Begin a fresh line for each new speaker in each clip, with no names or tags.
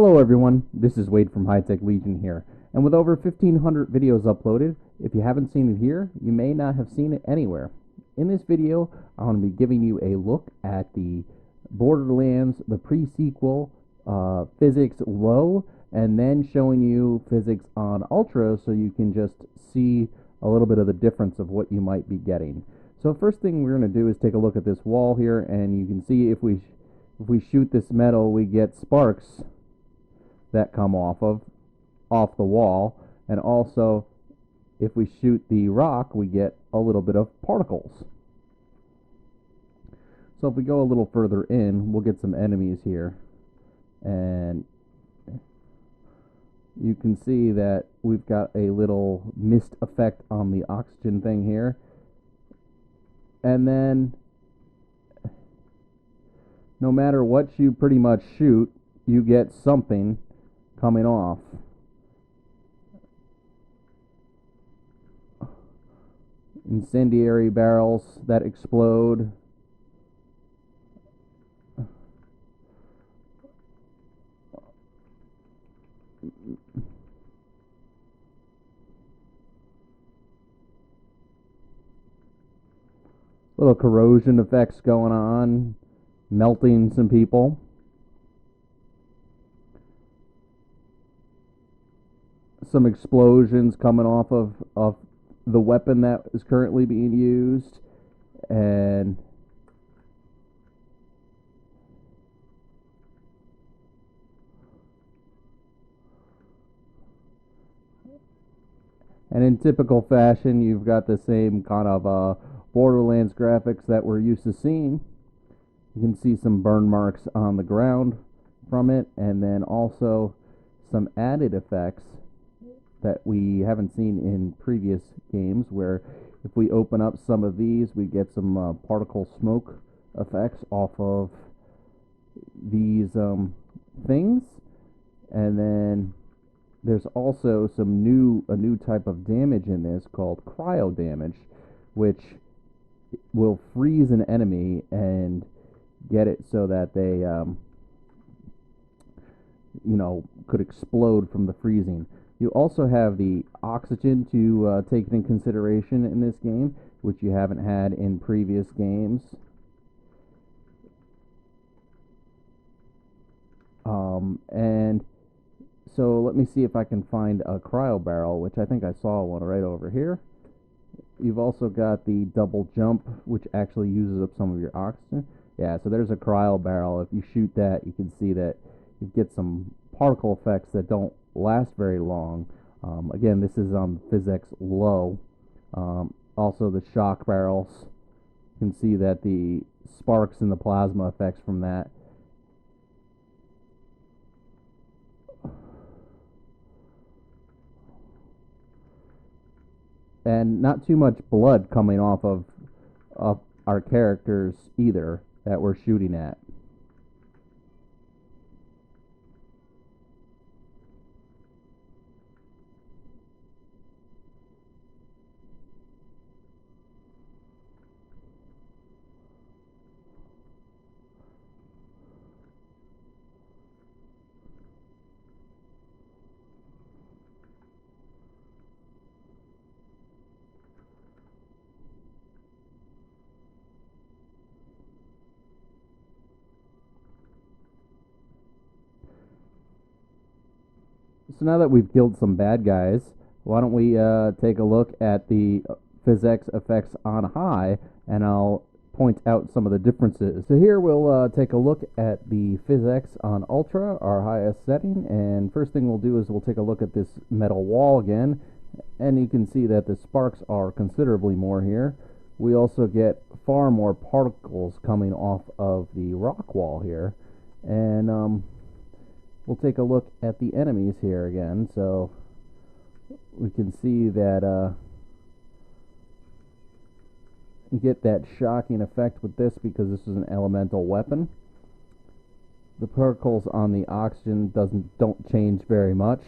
Hello everyone, this is Wade from High Tech Legion here, and with over 1,500 videos uploaded, if you haven't seen it here, you may not have seen it anywhere. In this video, I'm going to be giving you a look at the Borderlands The Pre-Sequel PhysX Low, and then showing you PhysX on Ultra so you can just see a little bit of the difference of what you might be getting. So first thing we're going to do is take a look at this wall here, and you can see if we shoot this metal, we get sparks that come off the wall, and also if we shoot the rock, we get a little bit of particles. So if we go a little further in, we'll get some enemies here, and you can see that we've got a little mist effect on the oxygen thing here, and then no matter what you pretty much shoot, you get something coming off. Incendiary barrels that explode. Little corrosion effects going on, melting some people. Some explosions coming off of the weapon that is currently being used, and in typical fashion, you've got the same kind of Borderlands graphics that we're used to seeing. You can see some burn marks on the ground from it, and then also some added effects that we haven't seen in previous games, where if we open up some of these, we get some particle smoke effects off of these things. And then there's also a new type of damage in this called Cryo Damage, which will freeze an enemy and get it so that they could explode from the freezing. You also have the oxygen to take into consideration in this game, which you haven't had in previous games. And so let me see if I can find a Cryo Barrel, which I think I saw one right over here. You've also got the double jump, which actually uses up some of your oxygen. Yeah, so there's a Cryo Barrel. If you shoot that, you can see that you get some particle effects that don't last very long. Again, this is on PhysX Low. Also the shock barrels, you can see that the sparks and the plasma effects from that. And not too much blood coming off of our characters either that we're shooting at. So now that we've killed some bad guys, why don't we take a look at the PhysX effects on high, and I'll point out some of the differences. So here we'll take a look at the PhysX on Ultra, our highest setting, and first thing we'll do is we'll take a look at this metal wall again, and you can see that the sparks are considerably more here. We also get far more particles coming off of the rock wall here, and we'll take a look at the enemies here again. So we can see that you get that shocking effect with this because this is an elemental weapon. The particles on the oxygen don't change very much.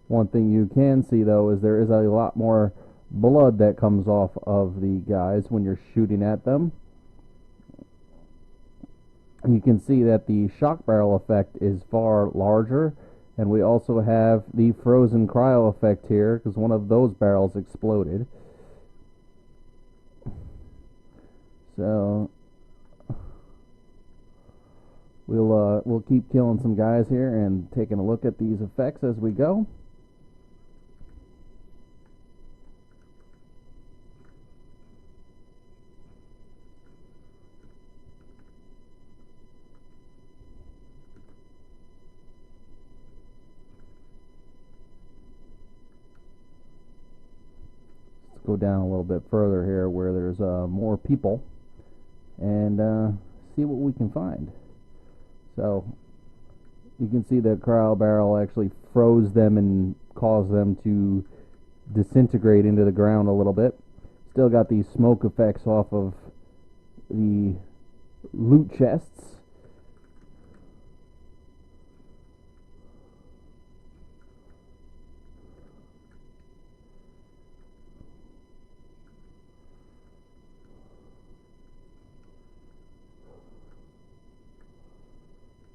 One thing you can see though is there is a lot more blood that comes off of the guys when you're shooting at them. You can see that the shock barrel effect is far larger, and we also have the frozen cryo effect here because one of those barrels exploded. So we'll keep killing some guys here and taking a look at these effects as we go. Go down a little bit further here where there's more people and see what we can find. So you can see the cryo barrel actually froze them and caused them to disintegrate into the ground a little bit. Still got these smoke effects off of the loot chests.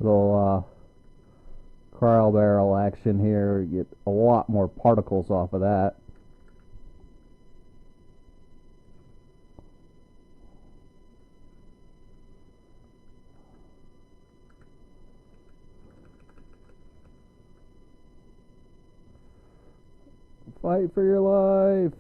Little cryo barrel action here. You get a lot more particles off of that. Fight for your life.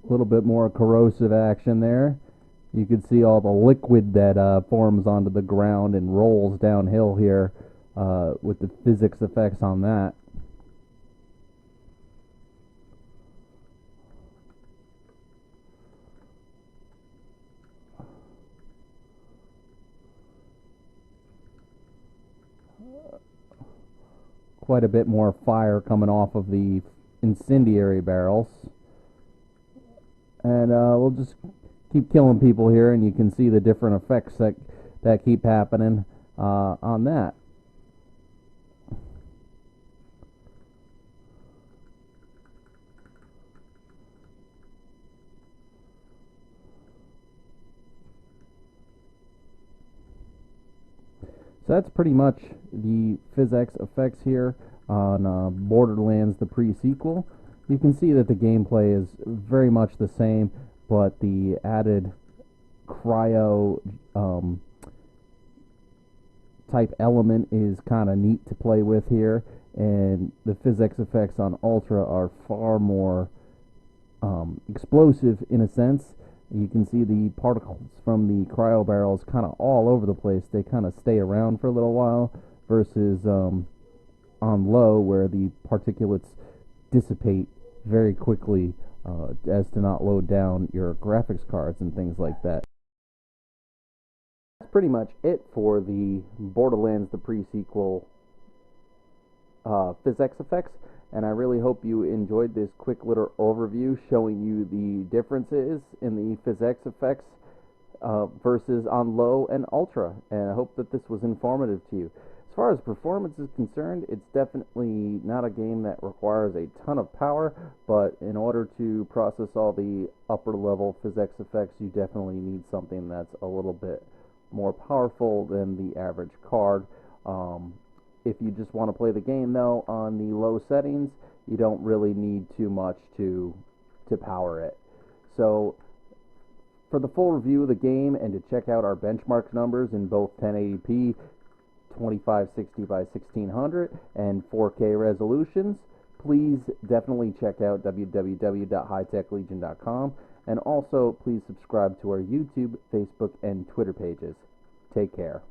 A little bit more corrosive action there. You can see all the liquid that forms onto the ground and rolls downhill here with the physics effects on that. Quite a bit more fire coming off of the incendiary barrels. And we'll just keep killing people here, and you can see the different effects that keep happening on that. So that's pretty much the PhysX effects here on Borderlands The Pre-Sequel. You can see that the gameplay is very much the same, but the added cryo type element is kind of neat to play with here, and the PhysX effects on Ultra are far more explosive in a sense. You can see the particles from the cryo barrels kind of all over the place. They kind of stay around for a little while versus on low where the particulates dissipate very quickly as to not load down your graphics cards and things like that. That's pretty much it for the Borderlands The Pre-Sequel PhysX effects, and I really hope you enjoyed this quick little overview showing you the differences in the PhysX effects versus on low and ultra, and I hope that this was informative to you. As far as performance is concerned, it's definitely not a game that requires a ton of power, but in order to process all the upper level PhysX effects, you definitely need something that's a little bit more powerful than the average card. If you just want to play the game though on the low settings, you don't really need too much to power it. So for the full review of the game and to check out our benchmark numbers in both 1080p 2560 by 1600 and 4K resolutions, please definitely check out www.hightechlegion.com, and also please subscribe to our YouTube, Facebook, and Twitter pages. Take care.